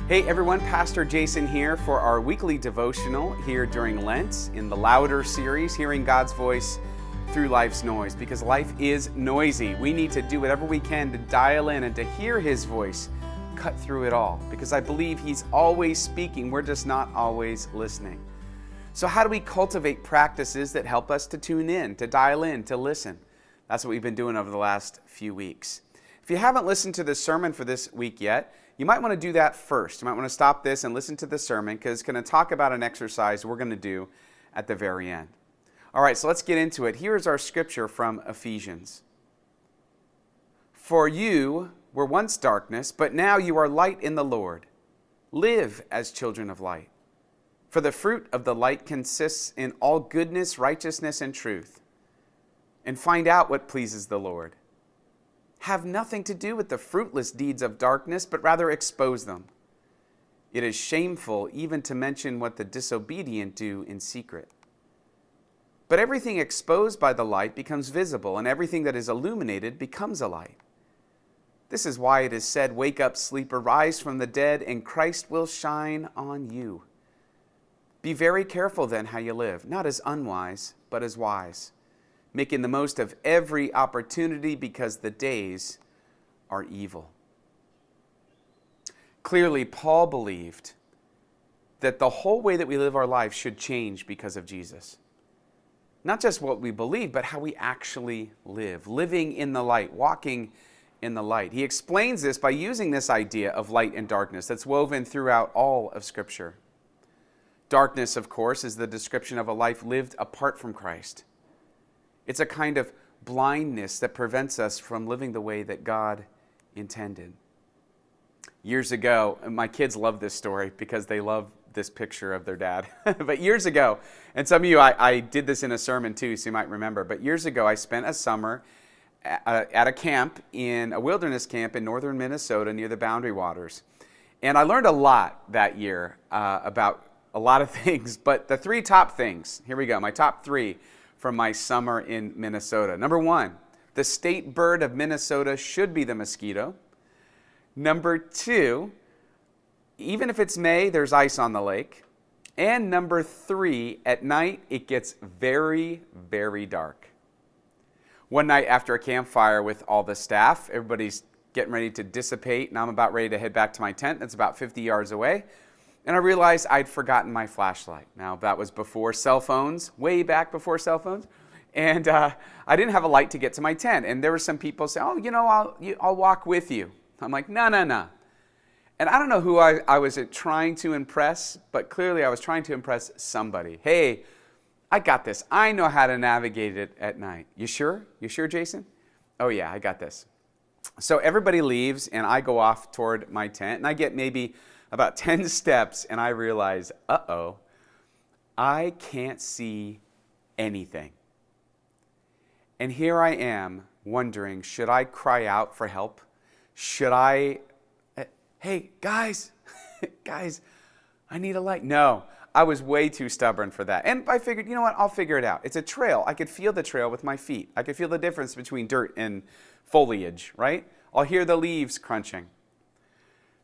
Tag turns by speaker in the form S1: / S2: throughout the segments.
S1: Hey everyone, Pastor Jason here for our weekly devotional here during Lent in the Louder series, Hearing God's Voice Through Life's Noise. Because life is noisy. We need to do whatever we can to dial in and to hear His voice cut through it all. Because I believe He's always speaking, we're just not always listening. So how do we cultivate practices that help us to tune in, to dial in, to listen? That's what we've been doing over the last few weeks. If you haven't listened to the sermon for this week yet, you might want to do that first. You might want to stop this and listen to the sermon because it's going to talk about an exercise we're going to do at the very end. All right, so let's get into it. Here's our scripture from Ephesians. For you were once darkness, but now you are light in the Lord. Live as children of light. For the fruit of the light consists in all goodness, righteousness, and truth. And find out what pleases the Lord. Have nothing to do with the fruitless deeds of darkness, but rather expose them. It is shameful even to mention what the disobedient do in secret. But everything exposed by the light becomes visible, and everything that is illuminated becomes a light. This is why it is said, "Wake up, sleeper, rise from the dead, and Christ will shine on you." Be very careful then how you live, not as unwise, but as wise, making the most of every opportunity because the days are evil. Clearly, Paul believed that the whole way that we live our life should change because of Jesus. Not just what we believe, but how we actually live, living in the light, walking in the light. He explains this by using this idea of light and darkness that's woven throughout all of Scripture. Darkness, of course, is the description of a life lived apart from Christ. It's a kind of blindness that prevents us from living the way that God intended. Years ago, and my kids love this story because they love this picture of their dad. But years ago, and some of you, I did this in a sermon too, so you might remember, but years ago I spent a summer at a camp, in a wilderness camp in northern Minnesota near the Boundary Waters. And I learned a lot that year about a lot of things, but the three top things, here we go, my top three from my summer in Minnesota. Number one, the state bird of Minnesota should be the mosquito. Number two, even if it's May, there's ice on the lake. And number three, at night, it gets very, very dark. One night after a campfire with all the staff, everybody's getting ready to dissipate, and I'm about ready to head back to my tent that's about 50 yards away. And I realized I'd forgotten my flashlight. Now, that was before cell phones, way back before cell phones. And I didn't have a light to get to my tent. And there were some people saying, I'll walk with you. I'm like, no. And I don't know who I was trying to impress, but clearly I was trying to impress somebody. Hey, I got this. I know how to navigate it at night. You sure? You sure, Jason? Oh, yeah, I got this. So everybody leaves, and I go off toward my tent, and I get maybe about 10 steps, and I realize, I can't see anything. And here I am wondering, should I cry out for help? Should I, hey, guys, I need a light. No, I was way too stubborn for that. And I figured, you know what, I'll figure it out. It's a trail. I could feel the trail with my feet. I could feel the difference between dirt and foliage, right? I'll hear the leaves crunching.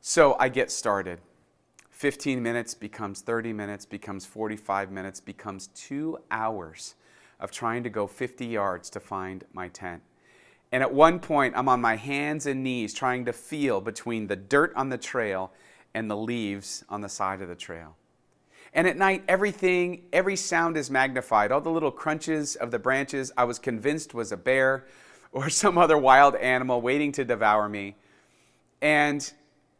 S1: So I get started. 15 minutes becomes 30 minutes, becomes 45 minutes, becomes 2 hours of trying to go 50 yards to find my tent. And at one point, I'm on my hands and knees trying to feel between the dirt on the trail and the leaves on the side of the trail. And at night, every sound is magnified. All the little crunches of the branches I was convinced was a bear or some other wild animal waiting to devour me. And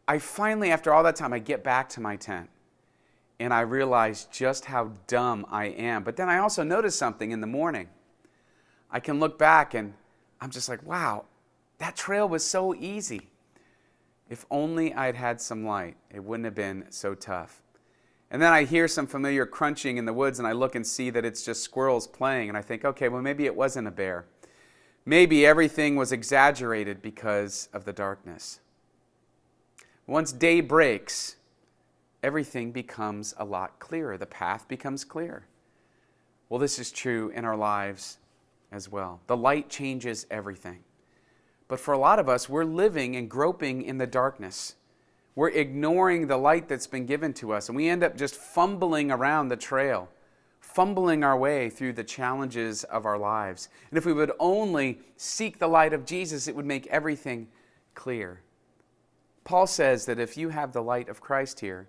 S1: I finally, after all that time, I get back to my tent and I realize just how dumb I am. But then I also notice something in the morning. I can look back and I'm just like, wow, that trail was so easy. If only I'd had some light, it wouldn't have been so tough. And then I hear some familiar crunching in the woods and I look and see that it's just squirrels playing. And I think, okay, well, maybe it wasn't a bear. Maybe everything was exaggerated because of the darkness. Once day breaks, everything becomes a lot clearer. The path becomes clear. Well, this is true in our lives as well. The light changes everything. But for a lot of us, we're living and groping in the darkness. We're ignoring the light that's been given to us, and we end up just fumbling around the trail, fumbling our way through the challenges of our lives. And if we would only seek the light of Jesus, it would make everything clear. Paul says that if you have the light of Christ here,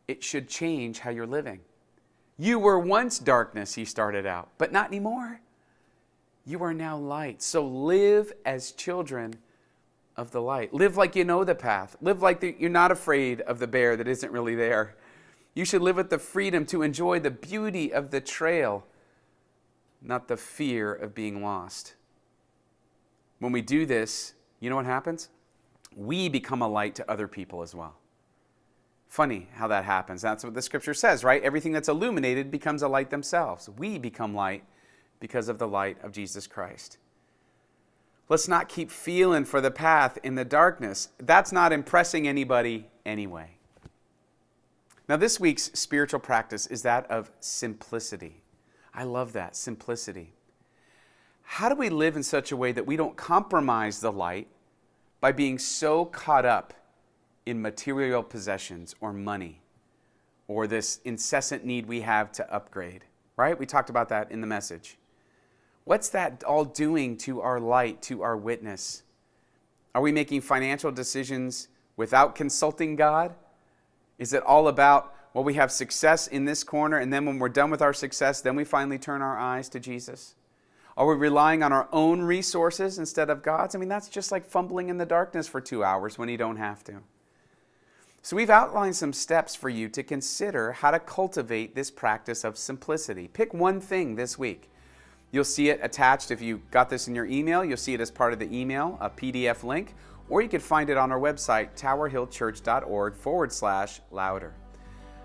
S1: it should change how you're living. You were once darkness, he started out, but not anymore. You are now light. So live as children of the light. Live like you know the path. Live like you're not afraid of the bear that isn't really there. You should live with the freedom to enjoy the beauty of the trail, not the fear of being lost. When we do this, you know what happens? We become a light to other people as well. Funny how that happens. That's what the scripture says, right? Everything that's illuminated becomes a light themselves. We become light because of the light of Jesus Christ. Let's not keep feeling for the path in the darkness. That's not impressing anybody anyway. Now, this week's spiritual practice is that of simplicity. I love that, simplicity. How do we live in such a way that we don't compromise the light by being so caught up in material possessions or money or this incessant need we have to upgrade, right? We talked about that in the message. What's that all doing to our light, to our witness? Are we making financial decisions without consulting God? Is it all about, well, we have success in this corner, and then when we're done with our success, then we finally turn our eyes to Jesus? Are we relying on our own resources instead of God's? I mean, that's just like fumbling in the darkness for 2 hours when you don't have to. So we've outlined some steps for you to consider how to cultivate this practice of simplicity. Pick one thing this week. You'll see it attached if you got this in your email. You'll see it as part of the email, a PDF link, or you can find it on our website, towerhillchurch.org/louder.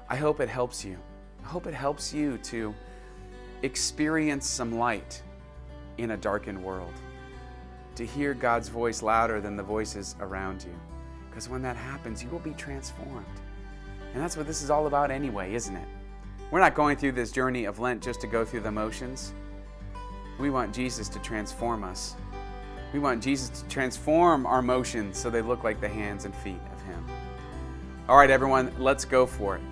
S1: I hope it helps you. I hope it helps you to experience some light in a darkened world, to hear God's voice louder than the voices around you. Because when that happens, you will be transformed. And that's what this is all about anyway, isn't it? We're not going through this journey of Lent just to go through the motions. We want Jesus to transform us. We want Jesus to transform our motions so they look like the hands and feet of Him. All right, everyone, let's go for it.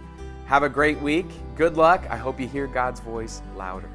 S1: Have a great week. Good luck. I hope you hear God's voice louder.